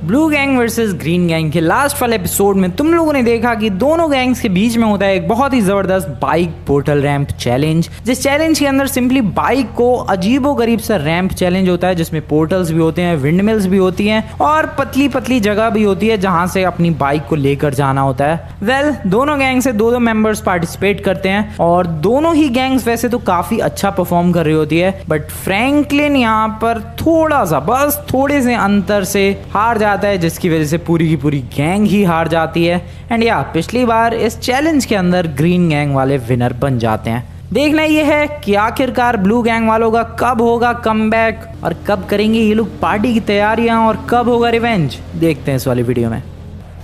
Blue gang versus green gang के last वाले episode में तुम लोगों ने देखा कि दोनों गैंग्स के बीच में होता है एक बहुत ही जबरदस्त बाइक पोर्टल रैंप चैलेंज। जिस चैलेंज के अंदर सिंपली बाइक को अजीबोगरीब सा रैंप चैलेंज होता है, जिसमें पोर्टल्स भी होते हैं, विंडमिल्स भी होती हैं और पतली पतली जगह भी होती है जहां से अपनी बाइक को लेकर जाना होता है। दोनों गैंग से दो मेंबर्स पार्टिसिपेट करते हैं और दोनों ही गैंग्स वैसे तो काफी अच्छा परफॉर्म कर रही होती है, बट फ्रैंकलिन यहाँ पर थोड़ा सा, बस थोड़े से अंतर से हार जाता है, जिसकी वजह से पूरी की पूरी गैंग ही हार जाती है। एंड पिछली बार इस चैलेंज के अंदर ग्रीन गैंग वाले विनर बन जाते हैं। देखना ये है कि आखिरकार ब्लू गैंग वालों का कब होगा कमबैक और कब करेंगे ये लोग पार्टी की तैयारियां और कब होगा रिवेंज। देखते हैं इस वाली वीडियो में।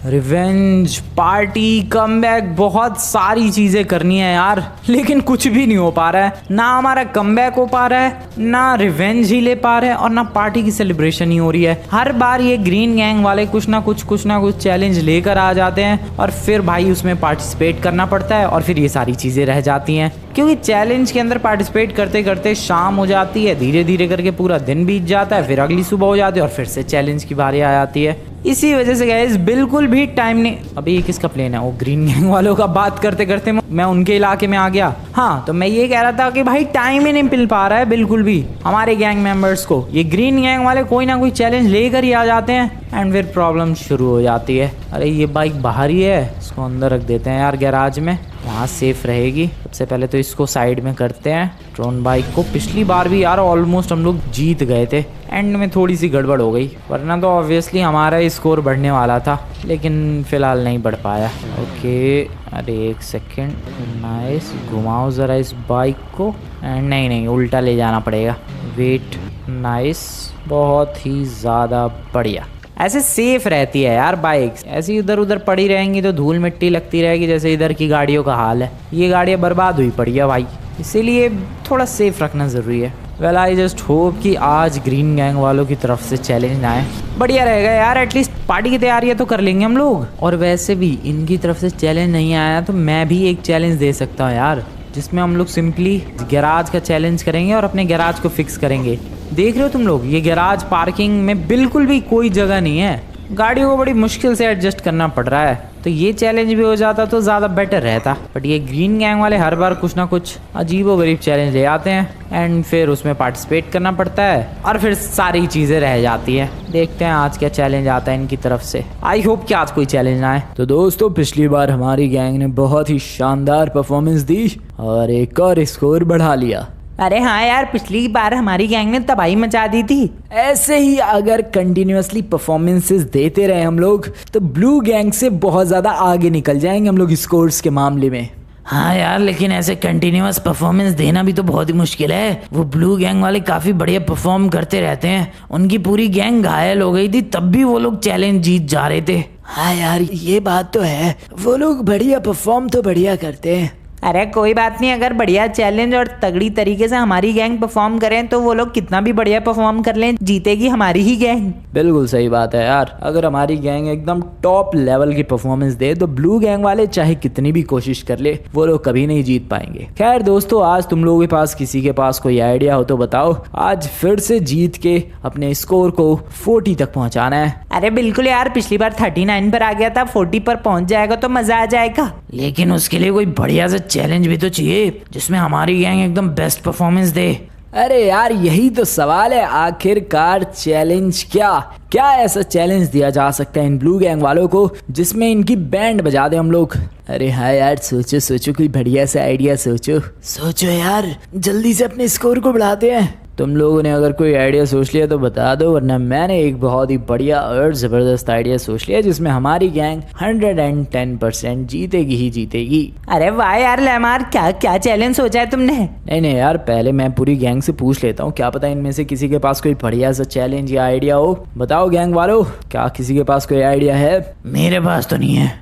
रिवेंज, पार्टी, कमबैक, बहुत सारी चीजें करनी है यार, लेकिन कुछ भी नहीं हो पा रहा है। ना हमारा कमबैक हो पा रहा है, ना रिवेंज ही ले पा रहे हैं और ना पार्टी की सेलिब्रेशन ही हो रही है। हर बार ये ग्रीन गैंग वाले कुछ ना कुछ चैलेंज लेकर आ जाते हैं और फिर भाई उसमें पार्टिसिपेट करना पड़ता है और फिर ये सारी चीजें रह जाती हैं, क्योंकि चैलेंज के अंदर पार्टिसिपेट करते करते शाम हो जाती है, धीरे धीरे करके पूरा दिन बीत जाता है, फिर अगली सुबह हो जाती है और फिर से चैलेंज की बारी आ जाती है। इसी वजह से गाइस बिल्कुल भी टाइम नहीं। अभी ये किसका प्लेन है? वो ग्रीन गैंग वालों का बात करते करते मैं उनके इलाके में आ गया। हाँ, तो मैं ये कह रहा था कि भाई टाइम ही नहीं मिल पा रहा है बिल्कुल भी हमारे गैंग मेंबर्स को। ये ग्रीन गैंग वाले कोई ना कोई चैलेंज लेकर ही आ जाते हैं एंड फिर प्रॉब्लम शुरू हो जाती है। अरे ये बाइक बाहर ही है, इसको अंदर रख देते हैं यार गैराज में, वहाँ सेफ रहेगी। सबसे पहले तो इसको साइड में करते हैं, ट्रोन बाइक को। पिछली बार भी यार ऑलमोस्ट हम लोग जीत गए थे, एंड में थोड़ी सी गड़बड़ हो गई, वरना तो ऑब्वियसली हमारा स्कोर बढ़ने वाला था, लेकिन फिलहाल नहीं बढ़ पाया। ओके, अरे एक सेकेंड, नाइस, घुमाओ ज़रा इस बाइक को। एंड नहीं, उल्टा ले जाना पड़ेगा। वेट, नाइस, बहुत ही ज़्यादा बढ़िया। ऐसे सेफ रहती है यार बाइक्स, ऐसी इधर उधर पड़ी रहेंगी तो धूल मिट्टी लगती रहेगी, जैसे इधर की गाड़ियों का हाल है। ये गाड़ियाँ बर्बाद हुई पड़ी है भाई, इसीलिए थोड़ा सेफ रखना ज़रूरी है। वेल आई जस्ट होप कि आज ग्रीन गैंग वालों की तरफ से चैलेंज आए, बढ़िया रहेगा यार। एटलीस्ट पार्टी की तैयारियां तो कर लेंगे हम लोग। और वैसे भी इनकी तरफ से चैलेंज नहीं आया तो मैं भी एक चैलेंज दे सकता हूँ यार, जिसमें हम लोग सिंपली गैराज का चैलेंज करेंगे और अपने गैराज को फिक्स करेंगे। देख रहे हो तुम लोग, ये गैराज पार्किंग में बिल्कुल भी कोई जगह नहीं है, गाड़ियों को बड़ी मुश्किल से एडजस्ट करना पड़ रहा है। तो ये चैलेंज भी हो जाता तो ज़्यादा बेटर रहता, बट ये ग्रीन गैंग वाले हर बार कुछ ना कुछ अजीबोगरीब चैलेंज ले आते हैं एंड फिर उसमें पार्टिसिपेट करना पड़ता है और फिर सारी चीज़ें रह जाती है। देखते हैं आज क्या चैलेंज आता है इनकी तरफ से। आई होप कि आज कोई चैलेंज ना आए। तो दोस्तों, पिछली बार हमारी गैंग ने बहुत ही शानदार परफॉर्मेंस दी और एक और स्कोर बढ़ा लिया। अरे हाँ यार, पिछली बार हमारी गैंग ने तबाही मचा दी थी। ऐसे ही अगर कंटिन्यूअसली परफॉर्मेंसेस देते रहे हम लोग तो ब्लू गैंग से बहुत ज़्यादा आगे निकल जाएंगे हम लोग स्कोर्स के मामले में। हाँ यार, लेकिन ऐसे कंटिन्यूअस परफॉर्मेंस देना भी तो बहुत ही मुश्किल है। वो ब्लू गैंग वाले काफ़ी बढ़िया परफॉर्म करते रहते हैं, उनकी पूरी गैंग घायल हो गई थी तब भी वो लोग चैलेंज जीत जा रहे थे। हाँ यार, ये बात तो है, वो लोग बढ़िया परफॉर्म तो बढ़िया करते हैं। अरे कोई बात नहीं, अगर बढ़िया चैलेंज और तगड़ी तरीके से हमारी गैंग परफॉर्म करें तो वो लोग कितना भी बढ़िया परफॉर्म कर लें, जीतेगी हमारी ही गैंग। बिल्कुल सही बात है यार, अगर हमारी गैंग एकदम टॉप लेवल की परफॉर्मेंस दे तो ब्लू गैंग वाले चाहे कितनी भी कोशिश कर ले वो लोग कभी नहीं जीत पाएंगे। खैर दोस्तों, आज तुम लोगों के पास किसी के पास कोई आइडिया हो तो बताओ, आज फिर से जीत के अपने स्कोर को 40 तक पहुंचाना है। अरे बिल्कुल यार, पिछली बार 39 पर आ गया था, 40 पर पहुंच जाएगा तो मजा आ जाएगा। लेकिन उसके लिए कोई बढ़िया सा चैलेंज भी तो चाहिए जिसमें हमारी गैंग एकदम बेस्ट परफॉर्मेंस दे। अरे यार, यही तो सवाल है, आखिरकार चैलेंज क्या ऐसा चैलेंज दिया जा सकता है इन ब्लू गैंग वालों को जिसमें इनकी बैंड बजा दे हम लोग। अरे हाँ यार, सोचो कोई बढ़िया सा आइडिया सोचो यार, जल्दी से अपने स्कोर को बढ़ाते हैं। तुम लोगों ने अगर कोई आइडिया सोच लिया तो बता दो, वरना मैंने एक बहुत ही बढ़िया और ज़बरदस्त आइडिया सोच लिया जिसमें हमारी गैंग 110% जीतेगी ही जीतेगी। अरे वाह यार लेमार, क्या चैलेंज सोचा है तुमने? नहीं यार, पहले मैं पूरी गैंग से पूछ लेता हूँ, क्या पता इनमें से किसी के पास कोई बढ़िया सा चैलेंज या आइडिया हो। बताओ गैंग वालों, क्या किसी के पास कोई आइडिया है? मेरे पास तो नहीं है।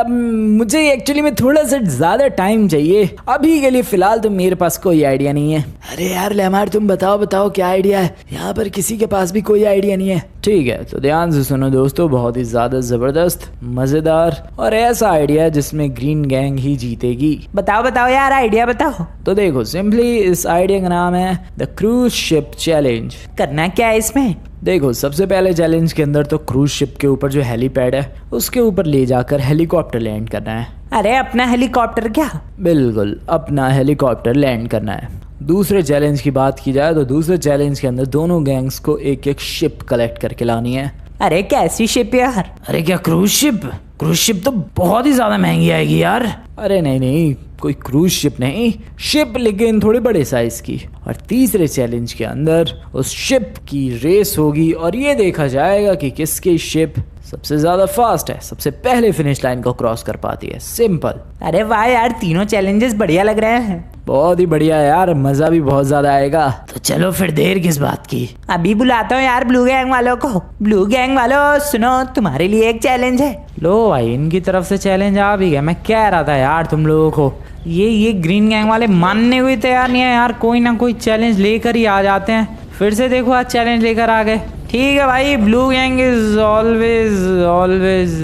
मुझे एक्चुअली में थोड़ा सा ज़्यादा टाइम चाहिए, अभी के लिए फ़िलहाल तो मेरे पास कोई आइडिया नहीं है। अरे यार लेमार, तुम बताओ क्या आइडिया है? यहाँ पर किसी के पास भी कोई आइडिया नहीं है। ठीक है, तो ध्यान से सुनो दोस्तों, बहुत ही ज़्यादा ज़बरदस्त, मज़ेदार और ऐसा आइडिया है जिसमें ग्रीन गैंग ही जीतेगी। बताओ यार, आइडिया बताओ। तो देखो, सिंपली इस आइडिया का नाम है द क्रूज शिप चैलेंज। करना क्या है इसमें? देखो, सबसे पहले चैलेंज के अंदर तो क्रूज शिप के ऊपर जो हेलीपैड है उसके ऊपर ले जाकर हेलीकॉप्टर लैंड करना है। अरे अपना हेलीकॉप्टर क्या? बिल्कुल, अपना हेलीकॉप्टर लैंड करना है। दूसरे चैलेंज की बात की जाए तो दूसरे चैलेंज के अंदर दोनों गैंग्स को एक एक शिप कलेक्ट करके लानी है। अरे कैसी शिप यार? अरे क्या क्रूज शिप? क्रूज शिप तो बहुत ही ज्यादा महंगी आएगी यार। अरे नहीं, कोई क्रूज शिप नहीं, शिप लेकिन थोड़े बड़े साइज की। और तीसरे चैलेंज के अंदर उस शिप की रेस होगी और ये देखा जाएगा कि किसकी शिप सबसे ज्यादा फास्ट है, सबसे पहले फिनिश लाइन को क्रॉस कर पाती है। सिंपल। अरे वाह यार, तीनों चैलेंजेस बढ़िया लग रहे हैं। बहुत ही बढ़िया यार, मजा भी बहुत ज्यादा आएगा। तो चलो फिर देर किस बात की, अभी बुलाता हूँ यार ब्लू गैंग वालों को। ब्लू गैंग वालों सुनो, तुम्हारे लिए एक चैलेंज है। लो भाई, इनकी तरफ से चैलेंज आ भी गया। मैं कह रहा था यार तुम लोगों को, ये ग्रीन गैंग वाले मानने को ही तैयार नहीं है यार। कोई ना कोई चैलेंज लेकर ही आ जाते हैं। फिर से देखो आज चैलेंज लेकर आ गए। ठीक है भाई, blue gang is always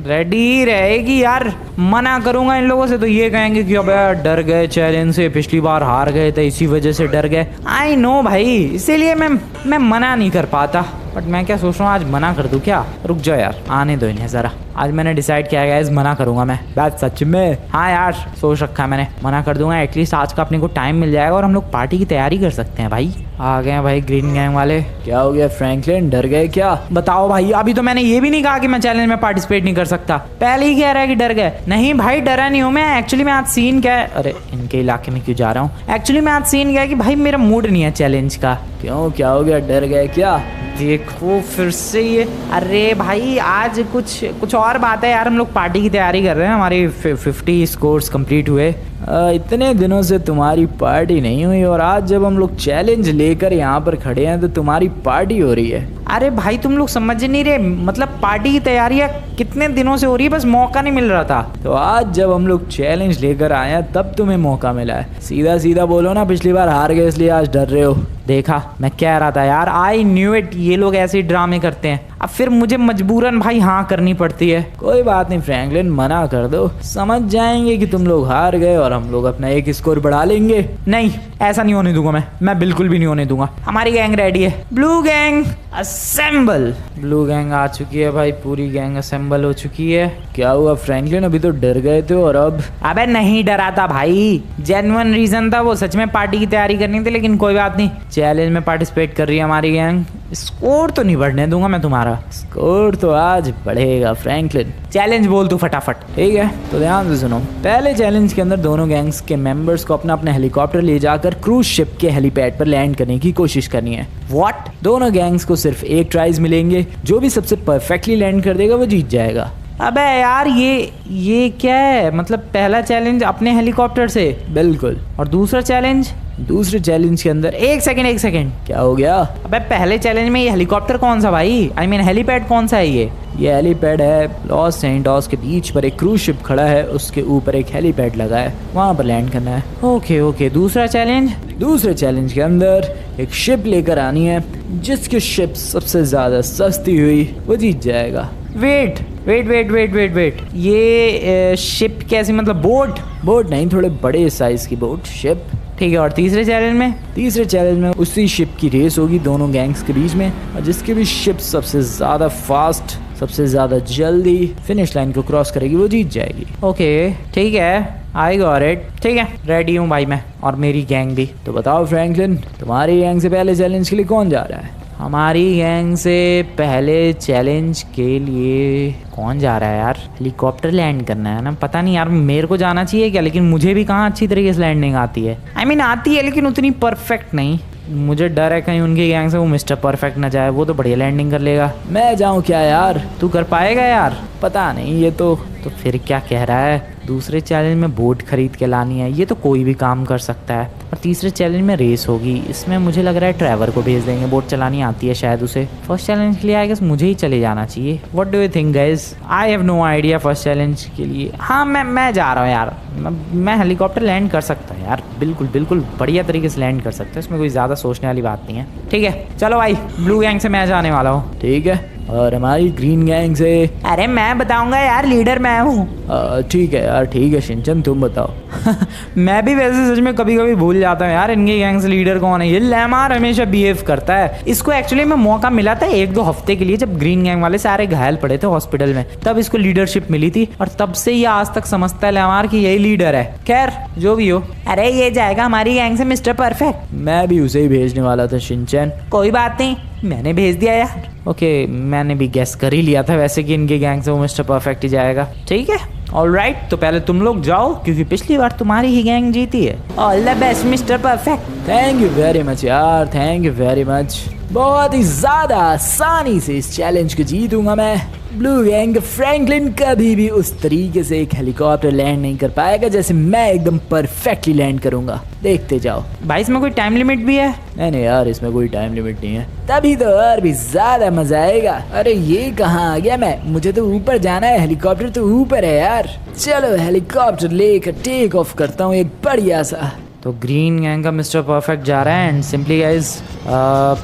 ready रहेगी यार। मना करूंगा इन लोगों से तो ये कहेंगे कि अब यार डर गए चैलेंज से, पिछली बार हार गए थे इसी वजह से डर गए। आई नो भाई, इसीलिए मैं मना नहीं कर पाता। बट मैं क्या सोच रहा हूँ, आज मना कर दूं क्या? रुक जाओ यार, आने दो इन्हें जरा। आज मैंने डिसाइड किया है मना करूंगा मैं। बात सच में? हाँ यार, सोच रखा है मैंने, मना कर दूंगा। एटलीस्ट आज का अपने को टाइम मिल जाएगा और हम लोग पार्टी की तैयारी कर सकते हैं। भाई आ गए हैं भाई ग्रीन गैंग वाले। क्या हो गया फ्रैंकलिन, डर गए क्या? बताओ भाई, अभी तो मैंने ये भी नहीं कहा कि मैं चैलेंज में पार्टिसिपेट नहीं कर सकता। पहले ही कह रहा है कि डर गए। नहीं भाई, डरा नहीं हूँ मैं। एक्चुअली मैं आज सीन क्या है, अरे इनके इलाके में क्यों जा रहा हूँ। एक्चुअली मैं आज सीन क्या है कि भाई मेरा मूड नहीं है चैलेंज का। क्यों, क्या हो गया, डर गए क्या? देखो फिर से ये। अरे भाई आज कुछ और बात है यार। हम लोग पार्टी की तैयारी कर रहे हैं, हमारी 50 स्कोर्स कंप्लीट हुए। इतने दिनों से तुम्हारी पार्टी नहीं हुई और आज जब हम लोग चैलेंज लेकर यहाँ पर खड़े हैं तो तुम्हारी पार्टी हो रही है। अरे भाई तुम लोग समझ नहीं रहे, मतलब पार्टी की तैयारियां कितने दिनों से हो रही है, बस मौका नहीं मिल रहा था। तो आज जब हम लोग चैलेंज लेकर आए हैं तब तुम्हें मौका मिला है। सीधा सीधा बोलो ना, पिछली बार हार गए इसलिए आज डर रहे हो। देखा, मैं कह रहा था यार, आई न्यू इट, ये लोग ऐसे ड्रामे करते हैं। अब फिर मुझे मजबूरन भाई हाँ करनी पड़ती है। कोई बात नहीं फ्रैंकलिन, मना कर दो, समझ जाएंगे कि तुम लोग हार गए और हम लोग अपना एक स्कोर बढ़ा लेंगे। नहीं, ऐसा नहीं होने दूंगा मैं बिल्कुल भी नहीं होने दूंगा। हमारी गैंग रेडी है। Blue gang assemble. Blue gang आ चुकी है भाई, पूरी गैंग असेंबल हो चुकी है। क्या हुआ फ्रैंकलिन, अभी तो डर गए थे और अब? अबे नहीं डरा था भाई, जेन्युइन रीजन था वो। सच में पार्टी की तैयारी करनी थी, लेकिन कोई बात नहीं, चैलेंज में पार्टिसिपेट कर रही है हमारी गैंग। स्कोर तो नहीं बढ़ने दूंगा मैं तुम्हारा। स्कोर तो आज बढ़ेगा फ्रैंकलिन। चैलेंज बोल तू फटाफट। ठीक है, तो ध्यान से सुनो। पहले चैलेंज के अंदर दोनों गैंग्स के मेंबर्स को अपना अपना हेलीकॉप्टर ले जाकर क्रूज शिप के हेलीपैड पर लैंड करने की कोशिश करनी है। व्हाट? दोनों गैंग्स को सिर्फ एक ट्राइज मिलेंगे, जो भी सबसे परफेक्टली लैंड कर देगा वो जीत जाएगा। अबे यार ये क्या है? मतलब पहला चैलेंज अपने हेलीकॉप्टर से? बिल्कुल। और दूसरा चैलेंज? दूसरे चैलेंज के अंदर एक सेकंड। क्या हो गया? अबे पहले चैलेंज में ये हेलीकॉप्टर कौन सा भाई? आई मीन हेलीपैड कौन सा है ये? ये हेलीपैड है लॉस सेंटोस के बीच पर। एक क्रूज शिप खड़ा है, उसके ऊपर एक हेलीपैड लगा है, वहाँ पर लैंड करना है। ओके। दूसरा चैलेंज? दूसरे चैलेंज के अंदर एक शिप लेकर आनी है, जिसकी शिप सबसे ज्यादा सस्ती हुई वो जीत जाएगा। वेट, ये शिप कैसी, मतलब बोट नहीं, थोड़े बड़े साइज की बोट, शिप। ठीक है। और तीसरे चैलेंज में उसी शिप की रेस होगी दोनों गैंग्स के बीच में, और जिसकी भी शिप सबसे ज्यादा फास्ट, सबसे ज्यादा जल्दी फिनिश लाइन को क्रॉस करेगी वो जीत जाएगी। ओके ठीक है, आई गॉट इट। ठीक है, रेडी हूँ भाई मैं, और मेरी गैंग भी। तो बताओ फ्रैंकलिन, तुम्हारी गैंग से पहले चैलेंज के लिए कौन जा रहा है? हमारी गैंग से पहले चैलेंज के लिए कौन जा रहा है यार? हेलीकॉप्टर लैंड करना है ना। पता नहीं यार, मेरे को जाना चाहिए क्या? लेकिन मुझे भी कहाँ अच्छी तरीके से लैंडिंग आती है। आई मीन आती है, लेकिन उतनी परफेक्ट नहीं। मुझे डर है कहीं उनकी गैंग से वो मिस्टर परफेक्ट ना जाए, वो तो बढ़िया लैंडिंग कर लेगा। मैं जाऊँ क्या यार? तू कर पाएगा यार? पता नहीं, ये तो फिर क्या कह रहा है? दूसरे चैलेंज में बोट खरीद के लानी है, ये तो कोई भी काम कर सकता है। और तीसरे चैलेंज में रेस होगी, इसमें मुझे लग रहा है ट्रैवर को भेज देंगे, बोट चलानी आती है शायद उसे। फर्स्ट चैलेंज के लिए आई गेस मुझे ही चले जाना चाहिए। What do you think guys? I have no idea first challenge के लिए। हाँ मैं जा रहा हूँ यार, मैं हेलीकॉप्टर लैंड कर सकता हूँ यार, बिल्कुल बढ़िया तरीके से लैंड कर सकता है, इसमें कोई ज़्यादा सोचने वाली बात नहीं है। ठीक है चलो भाई, ब्लू गैंग से मैं जाने वाला हूँ। ठीक है, और हमारी ग्रीन गैंग से अरे मैं बताऊंगा यार, लीडर मैं हूँ। ठीक है यार, ठीक है शिनचैन तुम बताओ। मैं भी वैसे सच में कभी कभी भूल जाता हूँ यार इनके गैंग से लीडर कौन है। ये लैमार हमेशा बिहेव करता है। इसको एक्चुअली में मौका मिला था 1-2 हफ्ते के लिए, जब ग्रीन गैंग वाले सारे घायल पड़े थे हॉस्पिटल में, तब इसको लीडरशिप मिली थी और तब से ये आज तक समझता है लैमार कि यही लीडर है। खैर जो भी हो, अरे ये जाएगा हमारी गैंग से मिस्टर परफेक्ट। मैं भी उसे ही भेजने वाला था शिनचैन। कोई बात नहीं, मैंने भेज दिया यार। ओके, मैंने भी गेस कर ही लिया था वैसे कि इनके गैंग से वो मिस्टर परफेक्ट ही जाएगा। ठीक है, ऑलराइट, तो पहले तुम लोग जाओ क्योंकि पिछली बार तुम्हारी ही गैंग जीती है। All the best mister perfect. Thank you very much यार, थैंक यू वेरी मच। बहुत ही ज्यादा आसानी से इस चैलेंज को जीतूंगा मैं। ब्लू गैंग फ्रैंकलिन कभी भी उस तरीके से एक हेलीकॉप्टर लैंड नहीं कर पाएगा जैसे मैं एकदम परफेक्टली लैंड करूंगा। देखते जाओ। भाई इसमें कोई टाइम लिमिट भी है? नहीं यार, इसमें कोई टाइम लिमिट नहीं है। तभी तो और भी ज्यादा मजा आएगा। अरे ये कहाँ आ गया मैं? मुझे तो ऊपर जाना है, हेलीकॉप्टर तो ऊपर है यार। चलो हेलीकॉप्टर लेकर टेक ऑफ करता हूँ एक बढ़िया सा। तो ग्रीन गैंग का मिस्टर परफेक्ट जा रहा है एंड सिंपली गाइज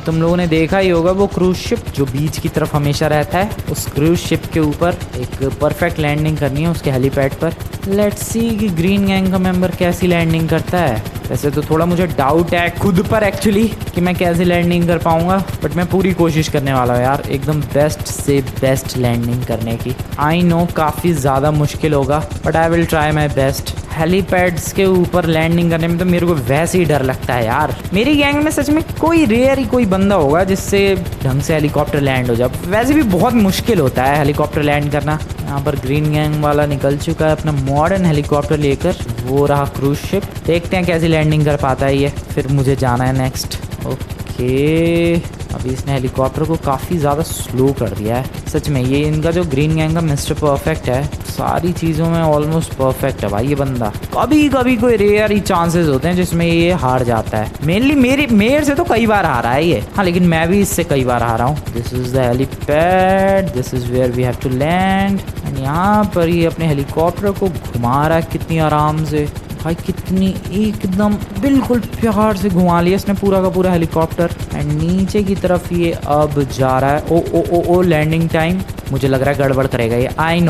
तुम लोगों ने देखा ही होगा वो क्रूज शिप जो बीच की तरफ हमेशा रहता है, उस क्रूज शिप के ऊपर एक परफेक्ट लैंडिंग करनी है उसके हेलीपैड पर। लेट्स सी कि ग्रीन गैंग का मेंबर कैसी लैंडिंग करता है। वैसे तो थोड़ा मुझे डाउट है खुद पर एक्चुअली कि मैं कैसे लैंडिंग कर पाऊंगा, बट मैं पूरी कोशिश करने वाला हूँ यार एकदम बेस्ट से बेस्ट लैंडिंग करने की। आई नो काफ़ी ज़्यादा मुश्किल होगा but I will try my best. Helipads के ऊपर लैंडिंग करने में तो मेरे को वैसे ही डर लगता है यार। मेरी गैंग में सच में कोई रेयर ही कोई बंदा होगा जिससे ढंग से हेलीकॉप्टर लैंड हो जाए। वैसे भी बहुत मुश्किल होता है हेलीकॉप्टर लैंड करना। यहाँ पर ग्रीन गैंग वाला निकल चुका है अपना मॉडर्न हेलीकॉप्टर लेकर। वो रहा क्रूज शिप, देखते हैं कैसी लैंडिंग कर पाता है ये, फिर मुझे जाना है नेक्स्ट। ओके, अभी इसने हेलीकॉप्टर को काफ़ी ज़्यादा स्लो कर दिया है। सच में ये इनका जो ग्रीन गैंग का मिस्टर परफेक्ट है, सारी चीज़ों में ऑलमोस्ट परफेक्ट है भाई ये बंदा। कभी कभी कोई रेयर ही चांसेस होते हैं जिसमें ये हार जाता है। मेनली मेरे से तो कई बार हारा है ये, हाँ, लेकिन मैं भी इससे कई बार हारा हूँ। This is the helipad, this is where we have to land. And यहाँ पर ये अपने हेलीकॉप्टर को घुमा रहा है कितनी आराम से भाई, कितनी एकदम बिल्कुल प्यार से घुमा लिया इसने पूरा का पूरा हेलीकॉप्टर। एंड नीचे की तरफ ये अब जा रहा है। ओ ओ ओ ओ लैंडिंग टाइम, मुझे लग रहा है गड़बड़ करेगा ये। आई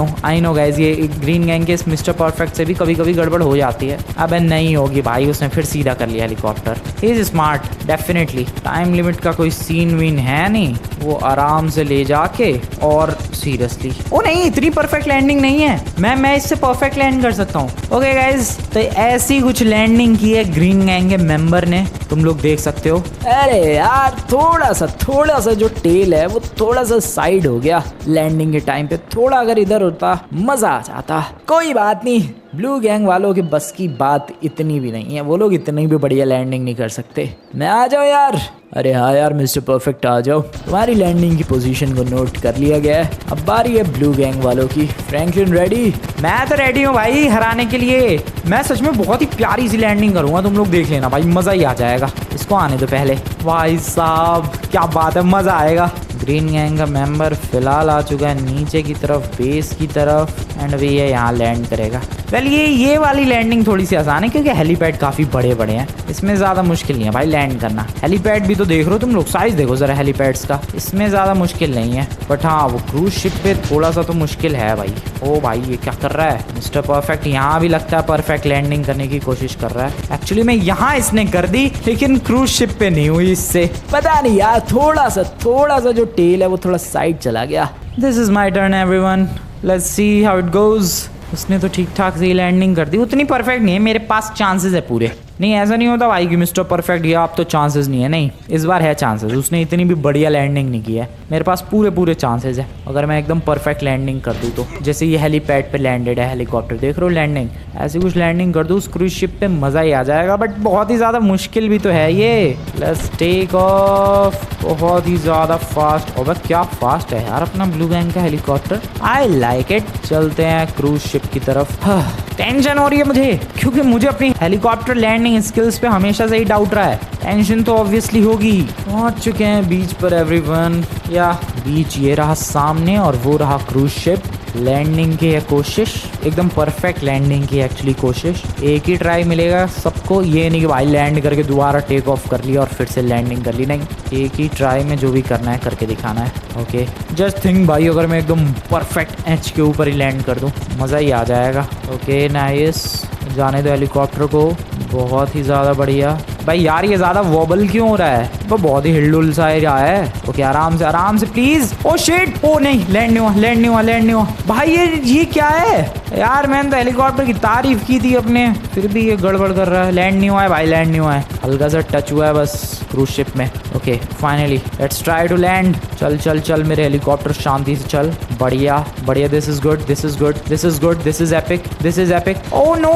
नो गाइज, ये ग्रीन गैंग के इस मिस्टर परफेक्ट से भी कभी कभी गड़बड़ हो जाती है। अब नहीं होगी भाई, उसने फिर सीधा कर लिया helicopter. He is smart definitely. Time limit का कोई सीन वीन है नहीं, वो आराम से ले जाके और सीरियसली, ओ नहीं, इतनी परफेक्ट लैंडिंग नहीं है। मैं इससे परफेक्ट लैंड कर सकता हूँ। ओके गाइज, तो ऐसी कुछ लैंडिंग की है ग्रीन गैंग के मेंबर ने, तुम लोग देख सकते हो। अरे यार थोड़ा सा जो टेल है वो थोड़ा सा साइड हो गया लैंडिंग के टाइम पे। थोड़ा अगर इधर होता मजा आ जाता। कोई बात नहीं, ब्लू गैंग वालों के बस की बात इतनी भी नहीं है, वो लोग इतनी भी बढ़िया लैंडिंग नहीं कर सकते। मैं आ जाओ यार। अरे हाँ यार मिस्टर परफेक्ट आ जाओ, तुम्हारी लैंडिंग की पोजीशन को नोट कर लिया गया है। अब बारी है ब्लू गैंग वालों की। Franklin ready? मैं तो रेडी हूँ भाई हराने के लिए। मैं सच में बहुत ही प्यारी सी लैंडिंग करूंगा, तुम लोग देख लेना भाई, मजा ही आ जाएगा। इसको आने दो पहले। भाई साहब क्या बात है, मजा आएगा। ग्रीन गैंग का मेंबर फिलहाल आ चुका है नीचे की तरफ, बेस की तरफ, एंड अभी ये यहाँ लैंड करेगा। वेल ये वाली लैंडिंग थोड़ी सी आसान है क्योंकि हेलीपैड काफ़ी बड़े बड़े हैं, इसमें ज़्यादा मुश्किल नहीं है भाई लैंड करना। हेलीपैड भी तो देख रहे हो तुम लोग, साइज देखो ज़रा हेलीपैड्स का, इसमें ज़्यादा मुश्किल नहीं है। बट हाँ, वो क्रूज शिप पे थोड़ा सा तो मुश्किल है भाई। ओ भाई ये क्या कर रहा है मिस्टर परफेक्ट? यहाँ भी लगता है परफेक्ट लैंडिंग करने की कोशिश कर रहा है। एक्चुअली में यहाँ इसने कर दी लेकिन क्रूज शिप पे नहीं हुई इससे, पता नहीं यार। थोड़ा सा जो टेल है वो थोड़ा साइड चला गया। This is my turn everyone, let's see how it goes. उसने तो ठीक ठाक से लैंडिंग कर दी, उतनी परफेक्ट नहीं है, मेरे पास चांसेस है पूरे। नहीं ऐसा नहीं होता भाई कि मिस्टर परफेक्ट या आप तो चांसेस नहीं है, नहीं इस बार है चांसेस। उसने इतनी भी बढ़िया लैंडिंग नहीं की है, मेरे पास पूरे चांसेस है अगर मैं एकदम परफेक्ट लैंडिंग कर दूँ तो। जैसे ये हेलीपैड पे लैंडेड है हेलीकॉप्टर, देख रहे हो लैंडिंग, ऐसी कुछ लैंडिंग कर दूँ उस क्रूज शिप पे, मज़ा ही आ जाएगा। बट बहुत ही ज़्यादा मुश्किल भी तो है ये। Let's take off. बहुत ही ज़्यादा फास्ट, और क्या फास्ट है यार अपना ब्लू गैंग का हेलीकॉप्टर, आई लाइक इट। चलते हैं क्रूज शिप की तरफ। टेंशन हो रही है मुझे क्योंकि मुझे अपनी हेलीकॉप्टर लैंडिंग स्किल्स पे हमेशा से ही डाउट रहा है। टेंशन तो ऑब्वियसली होगी। पहुंच चुके हैं बीच पर एवरीवन, या बीच ये रहा सामने और वो रहा क्रूज शिप। लैंडिंग की है कोशिश, एकदम परफेक्ट लैंडिंग की एक्चुअली कोशिश। एक ही ट्राई मिलेगा सबको, ये नहीं कि भाई लैंड करके दोबारा टेक ऑफ कर लिया और फिर से लैंडिंग कर ली, नहीं, एक ही ट्राई में जो भी करना है करके दिखाना है। ओके जस्ट थिंक भाई, अगर मैं एकदम परफेक्ट एच के ऊपर ही लैंड कर दूं मज़ा ही आ जाएगा। ओके नाइस, जाने दो हेलीकॉप्टर को, बहुत ही ज़्यादा बढ़िया। भाई यार ये ज़्यादा वॉबल क्यों हो रहा है, वो बहुत ही हिलडुल सा रहा है। ओके आराम से प्लीज़। ओ शिट, ओ नहीं, लैंड नहीं हुआ। भाई ये क्या है यार, मैंने तो हेलीकॉप्टर की तारीफ की थी अपने, फिर भी ये गड़बड़ कर रहा है। लैंड नहीं हुआ है भाई, लैंड नहीं हुआ है, हल्का सा टच हुआ है बस क्रूज शिप में। Okay finally let's try to land. चल मेरे हेलीकॉप्टर, शांति से चल, बढ़िया। This is epic. Oh no,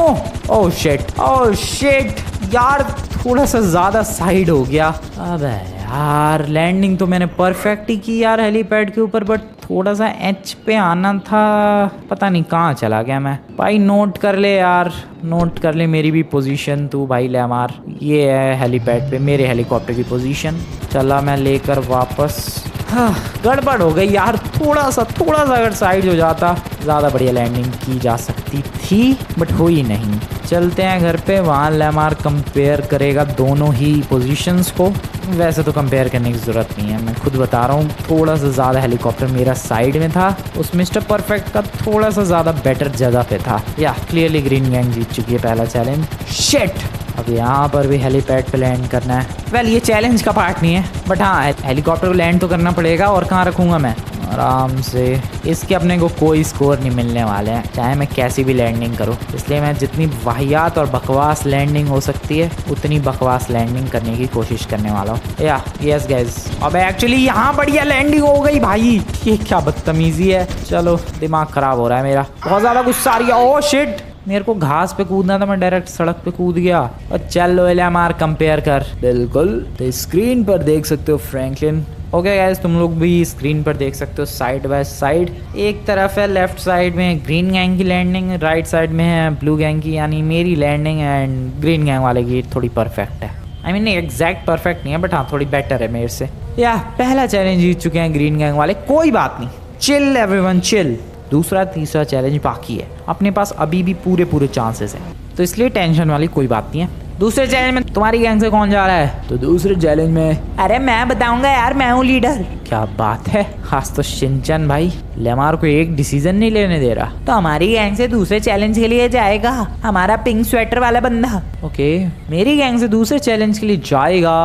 oh shit यार, थोड़ा सा ज़्यादा साइड हो गया। अबे यार लैंडिंग तो मैंने परफेक्ट ही की यार हेलीपैड के ऊपर, बट थोड़ा सा एच पे आना था, पता नहीं कहाँ चला गया मैं। भाई नोट कर ले यार, नोट कर ले मेरी भी पोजीशन तू भाई ले मार। ये है हेलीपैड पे मेरे हेलीकॉप्टर की पोजीशन। चला मैं लेकर वापस। हाँ, गड़बड़ हो गई यार, थोड़ा सा अगर साइड हो जाता ज़्यादा बढ़िया लैंडिंग की जा सकती थी, बट हुई नहीं। चलते हैं घर पे, वहाँ लेमार कंपेयर करेगा दोनों ही पोजीशंस को। वैसे तो कंपेयर करने की ज़रूरत नहीं है, मैं खुद बता रहा हूँ, थोड़ा सा ज़्यादा हेलीकॉप्टर मेरा साइड में था, उस मिस्टर परफेक्ट का थोड़ा सा ज़्यादा बेटर जगह पे था। या क्लियरली ग्रीन गैंग जीत चुकी है पहला चैलेंज। शिट, अब यहाँ पर भी हेलीपैड पे लैंड करना है। वेल ये चैलेंज का पार्ट नहीं है, बट हाँ हेलीकॉप्टर को लैंड तो करना पड़ेगा, और कहाँ रखूँगा मैं आराम से। इसके अपने को कोई स्कोर नहीं मिलने वाले हैं, चाहे मैं कैसी भी लैंडिंग करूँ, इसलिए मैं जितनी वाहियात और बकवास लैंडिंग हो सकती है उतनी बकवास लैंडिंग करने की कोशिश करने वाला हूँ। या यस गाइस, अब एक्चुअली यहाँ बढ़िया लैंडिंग हो गई भाई, ये क्या बदतमीजी है। चलो दिमाग खराब हो रहा है मेरा, बहुत ज़्यादा गुस्सा आ रही है। ओह शिट, मेरे को घास पे कूदना था, मैं डायरेक्ट सड़क पे कूद गया। और चलो एलएमआर कंपेयर कर। बिल्कुल, तो स्क्रीन पर देख सकते हो फ्रैंकलिन। ओके गाइस, तुम लोग भी स्क्रीन पर देख सकते हो साइड बाय साइड। एक तरफ है लेफ्ट साइड में ग्रीन गैंग की लैंडिंग, राइट साइड में है ब्लू गैंग की, यानी मेरी लैंडिंग, एंड ग्रीन गैंग वाले की थोड़ी परफेक्ट है। आई मीन एग्जैक्ट परफेक्ट नहीं है, बट हाँ थोड़ी बेटर है मेरे से। या पहला चैलेंज जीत चुके हैं ग्रीन गैंग वाले, कोई बात नहीं, चिल एवरीवन चिल। दूसरा तीसरा चैलेंज बाकी है, अपने पास अभी भी पूरे चांसेस हैं, तो इसलिए टेंशन वाली कोई बात नहीं है। दूसरे चैलेंज में तुम्हारी गैंग से कौन जा रहा है? तो दूसरे चैलेंज में अरे मैं बताऊंगा यार, मैं हूँ लीडर। क्या बात है, खास तो शिनचैन भाई लेमार को एक डिसीजन नहीं लेने दे रहा। तो हमारी गैंग से दूसरे चैलेंज के लिए जाएगा हमारा पिंक स्वेटर वाला बंदा। ओके, मेरी गैंग से दूसरे चैलेंज के लिए जाएगा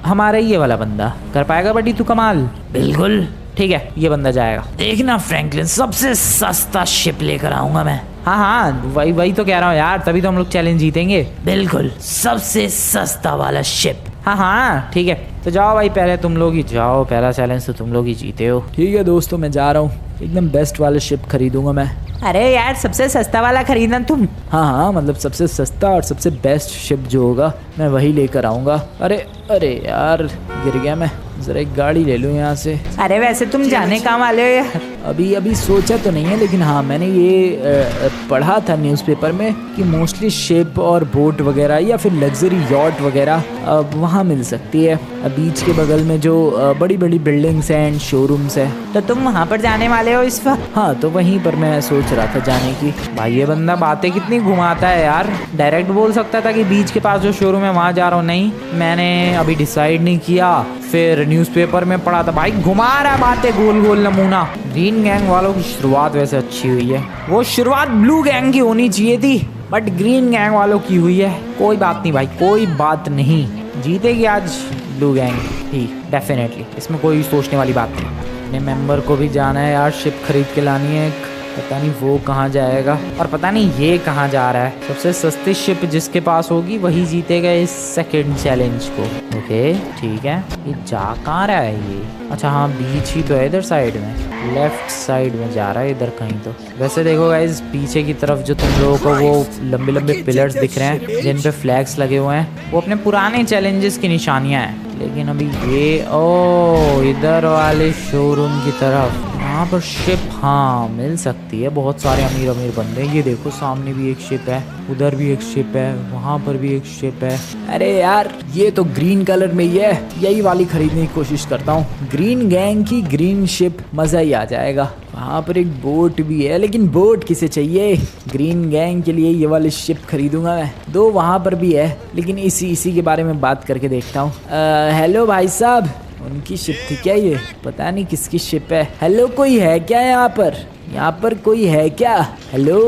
हमारा ये वाला बंदा। कर पाएगा बड़ी तू कमाल? बिल्कुल ठीक है, ये बंदा जाएगा। देखना फ्रैंकलिन, सबसे सस्ता शिप लेकर आऊंगा मैं। हाँ वही तो कह रहा हूँ यार, तभी तो हम लोग चैलेंज जीतेंगे। बिल्कुल, सबसे सस्ता वाला शिप। हाँ ठीक है, तो जाओ भाई, पहले तुम लोग ही जाओ, पहला चैलेंज तो तुम लोग ही जीते हो। ठीक है दोस्तों, मैं जा रहा हूँ, एकदम बेस्ट वाला शिप खरीदूंगा मैं। अरे यार सबसे सस्ता वाला खरीदना तुम। हाँ, मतलब सबसे सस्ता और सबसे बेस्ट शिप जो होगा मैं वही लेकर आऊँगा। अरे यार गिर गया मैं, जरा एक गाड़ी ले लूँ यहाँ से। अरे वैसे तुम जाने कहाँ वाले हो यार? अभी सोचा तो नहीं है, लेकिन हाँ मैंने ये पढ़ा था न्यूज़पेपर में कि मोस्टली शिप और बोट वगैरह या फिर लग्जरी यॉट वगैरह वहाँ मिल सकती है, बीच के बगल में जो बड़ी बड़ी बिल्डिंग्स हैं एंड शोरूम्स है। तो तुम वहाँ पर जाने वाले हो इस वक्त? हाँ, तो वहीं पर मैं सोच रहा था जाने की। भाई ये बंदा बातें कितनी घुमाता है यार, डायरेक्ट बोल सकता था कि बीच के पास जो शोरूम है वहाँ जा रहा हूँ। नहीं, मैंने अभी डिसाइड नहीं किया, फिर न्यूज़पेपर में पढ़ा था। भाई घुमा रहा बातें, गोल नमूना। ग्रीन गैंग वालों की शुरुआत वैसे अच्छी हुई है, वो शुरुआत ब्लू गैंग की होनी चाहिए थी, बट ग्रीन गैंग वालों की हुई है। कोई बात नहीं भाई, कोई बात नहीं, जीतेगी आज ब्लू गैंग ही डेफिनेटली, इसमें कोई सोचने वाली बात नहीं। अपने मेंबर को भी जाना है यार, शिप खरीद के लानी है, पता नहीं वो कहाँ जाएगा और पता नहीं ये कहाँ जा रहा है। सबसे सस्ती शिप जिसके पास होगी वही जीतेगा इस सेकंड चैलेंज को। ओके ठीक है, ये जा कहाँ रहा है ये? अच्छा हाँ, बीच ही तो है इधर साइड में, लेफ्ट साइड में जा रहा है इधर कहीं तो। वैसे देखो गाइस, पीछे की तरफ जो तुम लोगों को वो लंबे लंबे पिलर्स दिख रहे हैं जिन पे फ्लैग्स लगे हुए हैं, वो अपने पुराने चैलेंजेस की निशानियाँ हैं। लेकिन अभी ये इधर वाले शोरूम की तरफ यहाँ पर शिप हाँ मिल सकती है, बहुत सारे अमीर अमीर बंदे हैं। ये देखो सामने भी एक शिप है, उधर भी एक शिप है, वहाँ पर भी एक शिप है। अरे यार ये तो ग्रीन कलर में ही है, यही वाली खरीदने की कोशिश करता हूँ। ग्रीन गैंग की ग्रीन शिप, मज़ा ही आ जाएगा। वहाँ पर एक बोट भी है, लेकिन बोट किसे चाहिए? ग्रीन गैंग के लिए ये वाली शिप खरीदूंगा मैं। दो वहाँ पर भी है, लेकिन इसी के बारे में बात करके देखता हूँ। हेलो भाई साहब, उनकी शिप थी क्या ये? पता नहीं किसकी शिप है। हेलो कोई है क्या यहाँ पर? यहाँ पर कोई है क्या? हेलो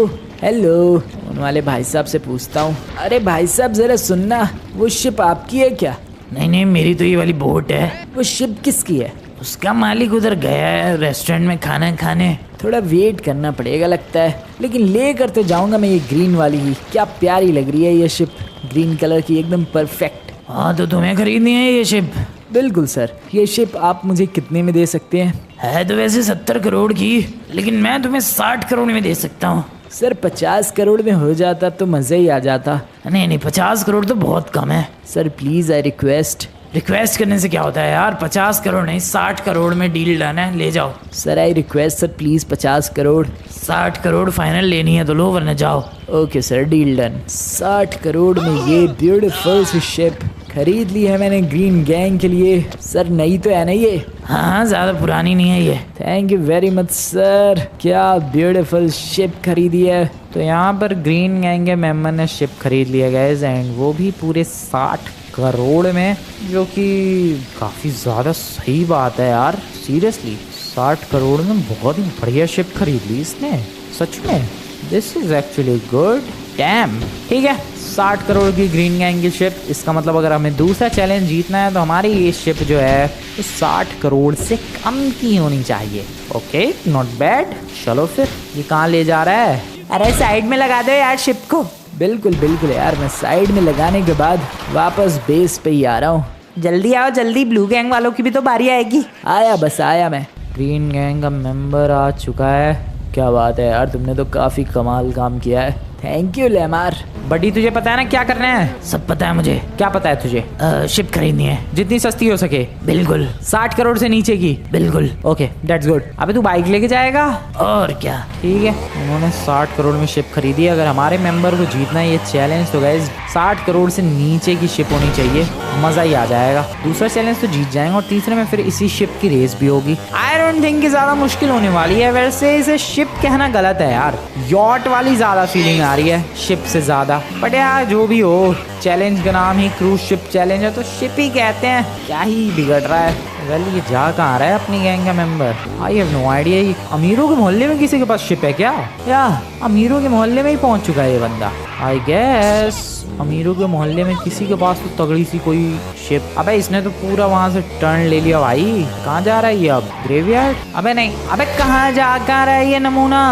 हेलो, उन वाले भाई साहब से पूछता हूँ। अरे भाई साहब जरा सुनना, वो शिप आपकी है क्या? नहीं नहीं, मेरी तो ये वाली बोट है। वो शिप किसकी है? उसका मालिक उधर गया है रेस्टोरेंट में खाना खाने। थोड़ा वेट करना पड़ेगा लगता है, लेकिन ले कर तो जाऊंगा मैं ये ग्रीन वाली ही। क्या प्यारी लग रही है ये शिप, ग्रीन कलर की, एकदम परफेक्ट। हाँ तो तुम्हें खरीदनी है ये शिप? बिल्कुल सर। ये शिप आप मुझे कितने में दे सकते हैं? है तो वैसे 70 करोड़ की, लेकिन मैं तुम्हें 60 करोड़ में दे सकता हूँ। सर 50 करोड़ में हो जाता तो मज़ा ही आ जाता। नहीं नहीं, 50 करोड़ तो बहुत कम है। Sir please I request. Request करने से क्या होता है यार, 50 करोड़ नहीं 60 करोड़ में डील डन है, ले जाओ। Sir I request sir, please 50 crore. 60 crore final लेनी है तो लो, वरना जाओ। Okay sir, deal done. 60 crore में ये ब्यूटीफुल सी शिप खरीद ली है मैंने ग्रीन गैंग के लिए। सर नई तो है ना ये? हाँ ज़्यादा पुरानी नहीं है ये। Thank you very much sir, क्या ब्यूटीफुल शिप खरीदी है। तो यहाँ पर ग्रीन गैंग के मेंबर ने शिप खरीद लिया गाइस, एंड वो भी पूरे 60 करोड़ में, जो कि काफ़ी ज़्यादा सही बात है यार। सीरियसली 60 करोड़ में बहुत ही बढ़िया शिप खरीद ली इसने, सच में। This is actually good, dam. ठीक है, 60 करोड़ की ग्रीन गैंग की शिप। इसका मतलब अगर हमें दूसरा चैलेंज जीतना है तो हमारी ये शिप जो है तो 60 करोड़ से कम की होनी चाहिए। Okay, not bad. चलो फिर, ये कहाँ ले जा रहा है? अरे साइड में लगा दो यार शिप को। बिल्कुल बिल्कुल यार, मैं साइड में लगाने के बाद वापस बेस पे ही आ रहा हूँ। जल्दी आओ जल्दी, ब्लू गैंग वालों की भी तो बारी आएगी। आया बस आया मैं। ग्रीन गैंग का मेंबर आ चुका है। क्या बात है यार, तुमने तो काफ़ी कमाल काम किया है। Thank you लेमार। बडी तुझे पता है ना क्या करना है? सब पता है मुझे। क्या पता है तुझे? शिप खरीदनी है, जितनी सस्ती हो सके। बिल्कुल। 60 करोड़ से नीचे की? बिल्कुल। Okay, that's good. अबे तू बाइक लेके जाएगा? और क्या। ठीक है, उन्होंने 60 करोड़ में शिप खरीदी है। अगर हमारे मेंबर को जीतना है ये चैलेंज तो गाइस 60 करोड़ से नीचे की शिप होनी चाहिए, मज़ा ही आ जाएगा। दूसरा चैलेंज तो जीत जाएंगे और तीसरे में फिर इसी शिप की रेस भी होगी। आई डोंट थिंक कि ज़्यादा मुश्किल होने वाली है। वैसे इसे शिप कहना गलत है यार, यॉट वाली ज़्यादा फीलिंग आ रही है शिप से ज़्यादा। बट यार जो भी हो, चैलेंज का नाम ही क्रूज शिप चैलेंज है तो शिप ही कहते हैं, क्या ही बिगड़ रहा है। वेल ये जा कहाँ रहा है अपनी गैंग का member? I have no idea. ये अमीरों के मोहल्ले में किसी के पास शिप है क्या? या अमीरों के मोहल्ले में ही पहुंच चुका है ये बंदा। आई गेस अमीरों के मोहल्ले में किसी के पास तो तगड़ी सी कोई शिप। अबे इसने तो पूरा वहां से टर्न ले लिया भाई। कहाँ जा रहा है ये अब? ग्रेवयार्ड? अबे नहीं, अबे कहाँ रहा है ये नमूना?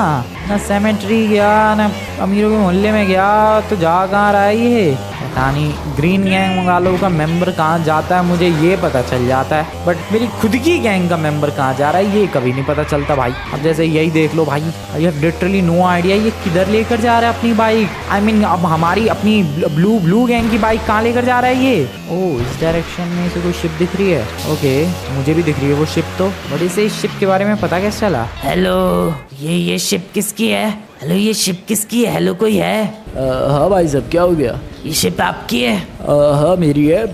ना सेमेट्री गया ना अमीरों के मोहल्ले में गया, तो जा कहाँ रहा है ये? पता नहीं। ग्रीन गैंग वालों का मेंबर कहाँ जाता है मुझे ये पता चल जाता है, बट मेरी खुद की गैंग का मेंबर कहाँ जा रहा है ये कभी नहीं पता चलता भाई। अब जैसे यही देख लो भाई, I have literally no idea ये किधर लेकर जा रहा है अपनी बाइक। आई मीन अब हमारी अपनी ब्लू गैंग की बाइक कहाँ लेकर जा रहा है ये? ओह, इस डायरेक्शन में से कोई शिप दिख रही है। ओके, मुझे भी दिख रही है वो शिप तो, बट इसे इस शिप के बारे में पता कैसे चला? हेलो, ये शिप किसकी है? हेलो, ये शिप किसकी है? हेलो, कोई है? हाँ भाई साहब, क्या हो गया? ये शिप आपकी है? हाँ मेरी है।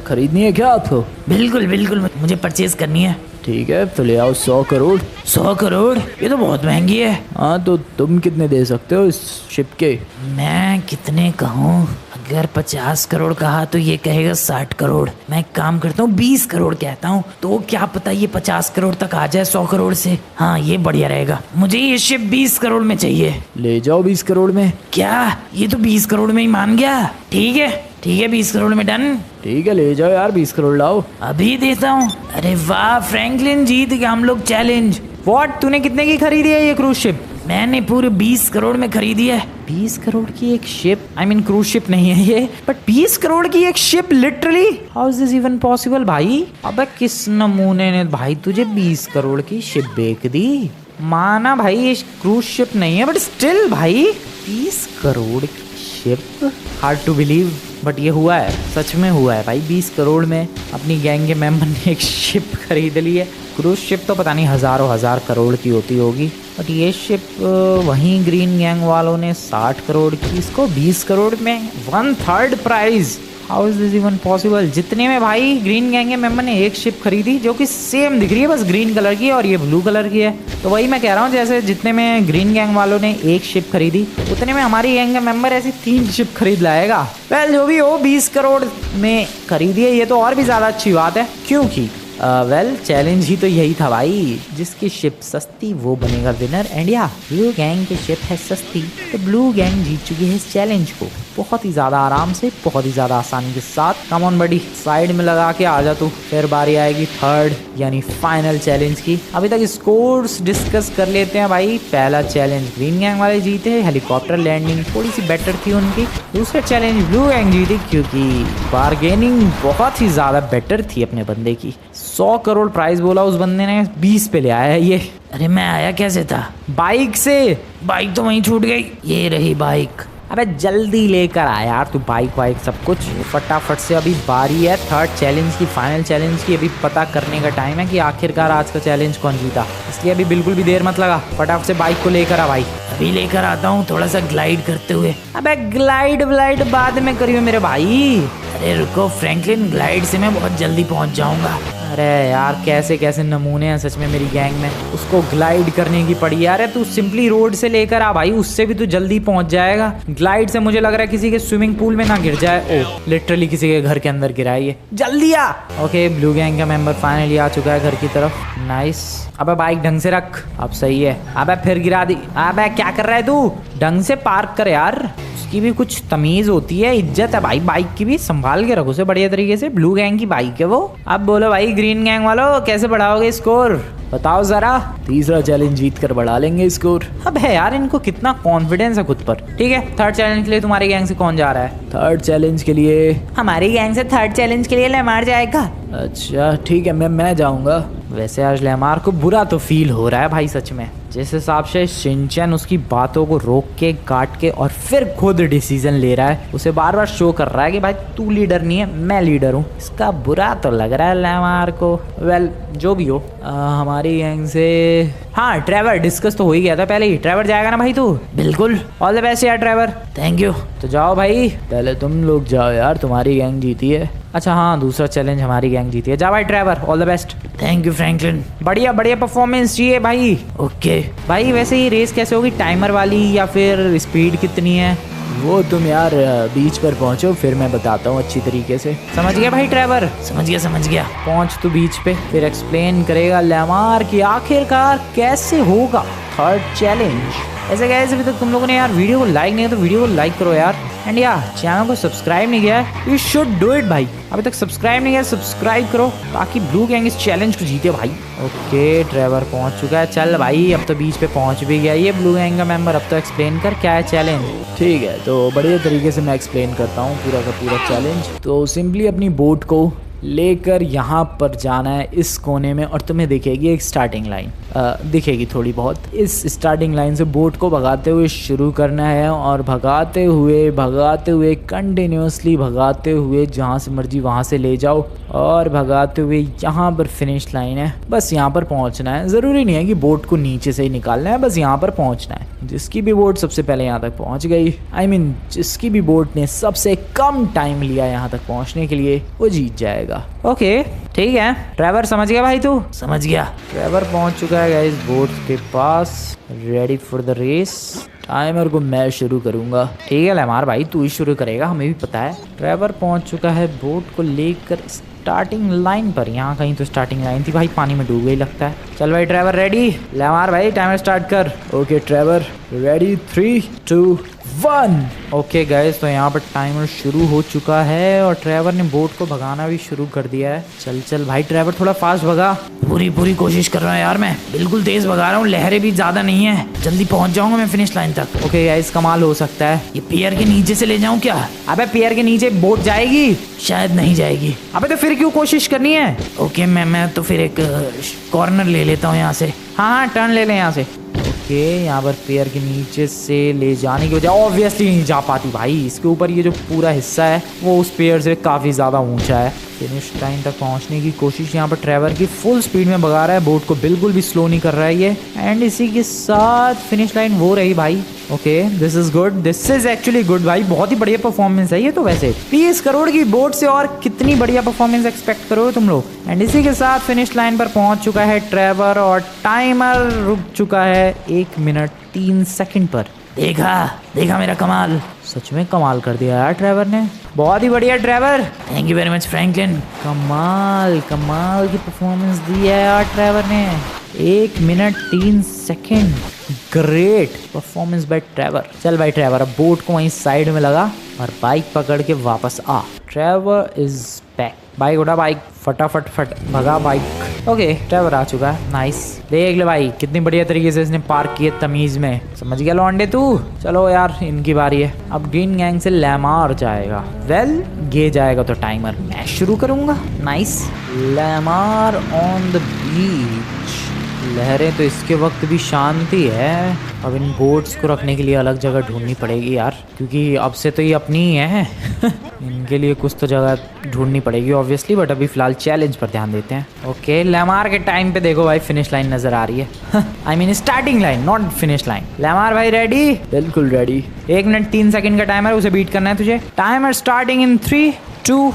खरीदनी है क्या आपको? बिल्कुल बिल्कुल, मुझे परचेज करनी है। ठीक है तो ले आओ 100 करोड़। 100 करोड़? ये तो बहुत महंगी है। हाँ तो तुम कितने दे सकते हो इस शिप के? मैं कितने कहूँ? अगर 50 करोड़ कहा तो ये कहेगा 60 करोड़। मैं एक काम करता हूँ 20 करोड़ कहता हूँ, तो क्या पता ये 50 करोड़ तक आ जाए 100 करोड़ से। हाँ ये बढ़िया रहेगा। मुझे ये शिप 20 करोड़ में चाहिए। ले जाओ 20 करोड़ में। क्या ये तो 20 करोड़ में ही मान गया? ठीक है 20 करोड़ में डन। ठीक है ले जाओ यार, 20 करोड़ लाओ। अभी देता हूँ। अरे वाह, फ्रैंकलिन जीत गया हम लोग चैलेंज। व्हाट, तूने कितने की खरीदी है ये क्रूज शिप? मैंने पूरे 20 करोड़ में खरीदी है। 20 करोड़ की एक ship? I mean cruise ship नहीं है ये, बट 20 करोड़ की एक ship literally? How is this even possible भाई? अबे किस नमूने ने भाई तुझे 20 करोड़ की शिप बेच दी? माना भाई ये क्रूज शिप नहीं है, बट स्टिल भाई 20 करोड़ की ship, hard to believe, but ये हुआ है, सच में हुआ है भाई। 20 करोड़ में अपनी गैंग के मेंबर ने एक शिप खरीद ली है। क्रूज शिप तो पता नहीं हज़ारों हज़ार करोड़ की होती होगी, बट ये शिप वहीं ग्रीन गैंग वालों ने 60 करोड़ की, इसको 20 करोड़ में 1/3 price. How is this even possible? जितने में भाई ग्रीन गैंग के मेंबर ने एक शिप खरीदी जो कि सेम दिख रही है, बस ग्रीन कलर की है और ये ब्लू कलर की है। तो वही मैं कह रहा हूँ, जैसे जितने में ग्रीन गैंग वालों ने एक शिप खरीदी, उतने में हमारी गैंग का मेंबर ऐसी 3 शिप खरीद लाएगा। वेल जो भी हो, 20 करोड़ में खरीदी है ये तो और भी ज़्यादा अच्छी बात है, क्योंकि वेल चैलेंज ही तो यही था भाई, जिसकी शिप सस्ती वो बनेगा विनर। एंड या ब्लू गैंग की शिप है सस्ती, तो ब्लू गैंग जीत चुकी है इस चैलेंज को बहुत ही ज़्यादा आराम से, बहुत ही ज़्यादा आसानी के साथ। कम ऑन बडी, साइड में लगा के आ जा तू। फिर बारी आएगी 3rd यानी फाइनल चैलेंज की। अभी तक स्कोर्स डिस्कस कर लेते हैं भाई। पहला चैलेंज ग्रीन गैंग वाले जीते, हेलीकॉप्टर लैंडिंग थोड़ी सी बेटर थी उनकी। दूसरा चैलेंज ब्लू गैंग जीती क्योंकि बार्गेनिंग बहुत ही ज़्यादा बेटर थी अपने बंदे की। 100 करोड़ प्राइस बोला उस बंदे ने, 20 पे ले आया है ये। अरे मैं आया कैसे था? बाइक से। बाइक तो वहीं छूट गई, ये रही बाइक। अबे जल्दी लेकर आ यार तू बाइक वाइक सब कुछ फटाफट से। अभी बारी है 3rd चैलेंज की, फाइनल चैलेंज की। अभी पता करने का टाइम है कि आखिरकार आज का चैलेंज कौन जीता, इसलिए अभी बिल्कुल भी देर मत लगा, फटाफट से बाइक को लेकर आ भाई। अभी लेकर आता हूँ, थोड़ा सा ग्लाइड करते हुए। अबे ग्लाइड व्लाइड बाद में करियो मेरे भाई। अरे रुको फ्रैंकलिन, ग्लाइड से मैं बहुत जल्दी पहुँच जाऊँगा। अरे यार कैसे कैसे नमूने हैं सच में मेरी गैंग में, उसको ग्लाइड करने की पड़ी यार। तू सिंपली रोड से लेकर आ भाई, उससे भी तू जल्दी पहुंच जाएगा। ग्लाइड से मुझे लग रहा है किसी के स्विमिंग पूल में ना गिर जाए। ओ लिटरली किसी के घर के अंदर गिरा है ये, जल्दी आ। ओके ब्लू गैंग का मेंबर फाइनली आ चुका है घर की तरफ। नाइस। अबे बाइक ढंग से रख, अब सही है। अबे फिर गिरा दी। अबे क्या कर रहा है तू, ढंग से पार्क कर यार, की भी कुछ तमीज होती है, इज्जत है भाई। बाइक की भी संभाल के रखो उसे बढ़िया तरीके से। ब्लू गैंग की बाइक है वो। अब बोलो भाई ग्रीन गैंग वालों कैसे बढ़ाओगे स्कोर, बताओ जरा। तीसरा चैलेंज जीत कर बढ़ा लेंगे स्कोर। अब है यार इनको कितना कॉन्फिडेंस है खुद पर। ठीक है 3rd चैलेंज के लिए तुम्हारी गैंग से कौन जा रहा है? 3rd चैलेंज के लिए हमारी गैंग से 3rd चैलेंज के लिए लेमार जाएगा। अच्छा ठीक है, मैं जाऊंगा। वैसे आज लेमार को बुरा तो फील हो रहा है भाई सच में, जिस हिसाब से शिनचैन उसकी बातों को रोक के काट के और फिर खुद डिसीजन ले रहा है। उसे बार बार शो कर रहा है कि भाई तू लीडर नहीं है मैं लीडर हूँ। इसका बुरा तो लग रहा है लेमार को। वेल जो भी हो, हमारी गैंग से हाँ ट्रेवर डिस्कस तो हो ही गया था पहले ही। ट्रेवर जाएगा ना भाई तू? बिल्कुल। ऑल द बेस्ट यार ट्रेवर। Thank you. तो जाओ भाई। पहले तुम लोग जाओ यार, तुम्हारी गैंग जीती है। अच्छा हाँ दूसरा चैलेंज हमारी गैंग जीती है। जा भाई Trevor, all the best. Thank you Franklin. बढ़िया बढ़िया परफॉर्मेंस चाहिए भाई। ओके भाई वैसे ये रेस कैसे होगी, टाइमर वाली या फिर स्पीड कितनी है? वो तुम यार बीच पर पहुंचो फिर मैं बताता हूँ अच्छी तरीके से। समझ गया भाई ट्रेवर? समझ गया। पहुंच तू बीच पे, फिर एक्सप्लेन करेगा लेमार कि आखिरकार कैसे होगा 3rd चैलेंज। ऐसे गाइस अभी तक तुम लोगों ने यार वीडियो को लाइक नहीं है तो वीडियो को लाइक करो यार। एंड यार चैनल को सब्सक्राइब नहीं किया है, यू शुड डू इट भाई। अभी तक सब्सक्राइब नहीं किया सब्सक्राइब करो ताकि ब्लू गैंग इस चैलेंज को जीते भाई। ओके ट्रेवर पहुंच चुका है। चल भाई अब तो बीच पे पहुंच भी गया ये ब्लू गैंग का मेंबर। अब तो एक्सप्लेन कर क्या है चैलेंज। ठीक है तो बढ़िया तरीके से मैं एक्सप्लेन करता हूँ पूरा का पूरा चैलेंज। तो सिंपली अपनी बोट को लेकर यहाँ पर जाना है इस कोने में, और तुम्हें दिखेगी एक स्टार्टिंग लाइन दिखेगी थोड़ी बहुत। इस स्टार्टिंग लाइन से बोट को भगाते हुए शुरू करना है और भगाते हुए कंटिन्यूसली भगाते हुए जहाँ से मर्जी वहाँ से ले जाओ और भगाते हुए यहाँ पर फिनिश लाइन है, बस यहाँ पर पहुँचना है। ज़रूरी नहीं है कि बोट को नीचे से ही निकालना है, बस यहाँ पर पहुँचना है। जिसकी भी बोट सबसे पहले यहाँ तक पहुँच गई, जिसकी भी बोट ने सबसे कम टाइम लिया यहाँ तक पहुँचने के लिए, वो जीत जाएगा। ओके ठीक है ट्रेवर, समझ गया भाई तू? समझ गया। ट्रेवर पहुंच चुका है गाइस बोट के पास, ready for the race. Timer को मैं शुरू करूंगा। ठीक है लेमार भाई तू ही शुरू करेगा, हमें भी पता है। ट्रेवर पहुंच चुका है बोट को लेकर स्टार्टिंग लाइन पर। यहाँ कहीं तो स्टार्टिंग लाइन थी भाई, पानी में डूब गई लगता है। चल भाई ट्रेवर रेडी? लेमार भाई टाइमर स्टार्ट कर। Okay Trevor ready 3 2 1। Okay guys तो यहाँ पर टाइमर शुरू हो चुका है और ट्रेवर ने बोट को भगाना भी शुरू कर दिया है। चल चल भाई ट्रेवर थोड़ा फास्ट भगा। पूरी कोशिश कर रहा हूँ यार, मैं बिल्कुल तेज भगा रहा हूँ, लहरें भी ज्यादा नहीं है, जल्दी पहुंच जाऊंगा मैं फिनिश लाइन तक। ओके गाइस कमाल हो सकता है। ये पियर के नीचे से ले जाऊं क्या? अबे पियर के नीचे बोट जाएगी? शायद नहीं जाएगी। अबे तो फिर क्यों कोशिश करनी है? ओके मैं तो फिर एक कॉर्नर ले लेता हूँ यहाँ से। हाँ टर्न ले लें यहाँ से। ओके यहाँ पर पेयर के नीचे से ले जाने की वजह ऑब्वियसली नहीं जा पाती भाई। इसके ऊपर ये जो पूरा हिस्सा है वो उस पेयर से काफ़ी ज़्यादा ऊंचा है। फिनिश लाइन तक पहुंचने की कोशिश यहाँ पर ट्रेवर की फुल स्पीड में भगा रहा है, बोट को बिल्कुल भी स्लो नहीं कर रहा है ये। एंड इसी के साथ फिनिश लाइन वो रही भाई। Okay, this is good, this is actually good भाई, बहुत ही बढ़िया परफॉर्मेंस है ये तो। वैसे 20 करोड़ की बोट से और कितनी बढ़िया परफॉर्मेंस एक्सपेक्ट करोगे तुम लोग। एंड इसी के साथ फिनिश लाइन पर पहुंच चुका है ट्रेवर और टाइमर रुक चुका है 1 मिनट 3 सेकंड पर। देखा मेरा कमाल। सच में कमाल कर दिया यार ट्रेवर ने, बहुत ही बढ़िया Trevor. Thank you very much Franklin. कमाल की परफॉर्मेंस दी है यार ट्रेवर ने, 1 minute 3 second. Great performance by Trevor. चल भाई ट्रेवर, अब बोट को वहीं साइड में लगा और बाइक पकड़ के वापस आ। Trevor is back. बाइक उठा, बाइक फटाफट भगा बाइक। ओके, ट्रेवर आ चुका है, नाइस। देख ले भाई कितनी बढ़िया तरीके से इसने पार्क किए तमीज में, समझ गया लौंडे तू। चलो यार इनकी बारी है, अब ग्रीन गैंग से लैमार जाएगा। वेल ये जाएगा तो टाइमर मैं शुरू करूंगा। Nice, Lamar on the beach. लहरें तो इसके वक्त भी शांति है। अब इन बोट्स को रखने के लिए अलग जगह ढूंढनी पड़ेगी यार, क्योंकि अब से तो ये अपनी ही है इनके लिए कुछ तो जगह ढूंढनी पड़ेगी ऑब्वियसली, बट अभी फिलहाल चैलेंज पर ध्यान देते हैं। ओके, लैमार के टाइम पे देखो भाई फिनिश लाइन नजर आ रही है। I mean starting line, not finish line. Lamar भाई रेडी? बिल्कुल रेडी। 1 मिनट 3 सेकंड का टाइमर, उसे बीट करना है तुझे। Timer starting in 3 2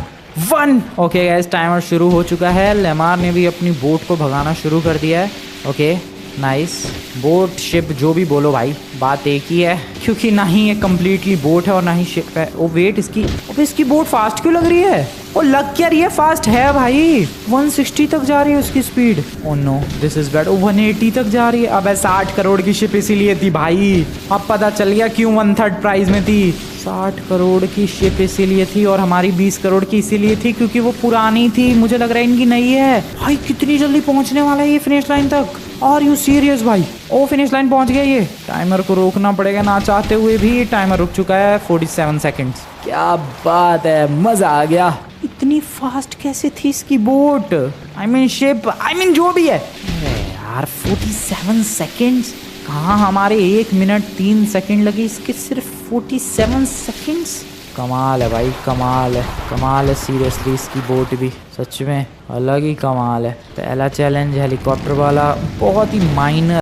1। Okay guys, timer शुरू हो चुका है। लैमार ने भी अपनी बोट को भगाना शुरू कर दिया है। ओके नाइस, बोट शिप जो भी बोलो भाई, बात एक ही है, क्योंकि ना ही ये कम्प्लीटली बोट है और ना ही शिप है। ओ वेट, इसकी बोट फास्ट क्यों लग रही है? ओ लग क्या रही है, फास्ट है भाई। 160 तक जा रही है उसकी speed. Oh no this is bad. 180 तक जा रही है। अब 60 करोड़ की शिप इसीलिए थी भाई, अब पता चल गया क्यों 1/3 प्राइस में थी। 60 करोड़ की शिप इसीलिए थी और हमारी 20 करोड़ की इसीलिए थी क्योंकि वो पुरानी थी। मुझे लग रहा है इनकी नई है। भाई कितनी जल्दी पहुंचने वाला है ये फिनिश लाइन तक। आर यू सीरियस भाई? ओ फिनिश लाइन पहुंच गया ये। टाइमर को रोकना पड़ेगा ना चाहते हुए भी। टाइमर रुक चुका है 47 सेकंड्स। क्या बात है, मजा आ गया। इतनी फास्ट कैसे थी इसकी boat? I mean ship, I mean जो भी है। अरे यार 47 सेकंड्स कहाँ, हमारे 1 मिनट 3 सेकंड लगे इसके सिर्फ 47 सेकंड्स। कमाल है भाई, कमाल है सीरियसली। इसकी बोट भी सच में अलग ही कमाल है। पहला चैलेंज हेलीकॉप्टर वाला बहुत ही माइनर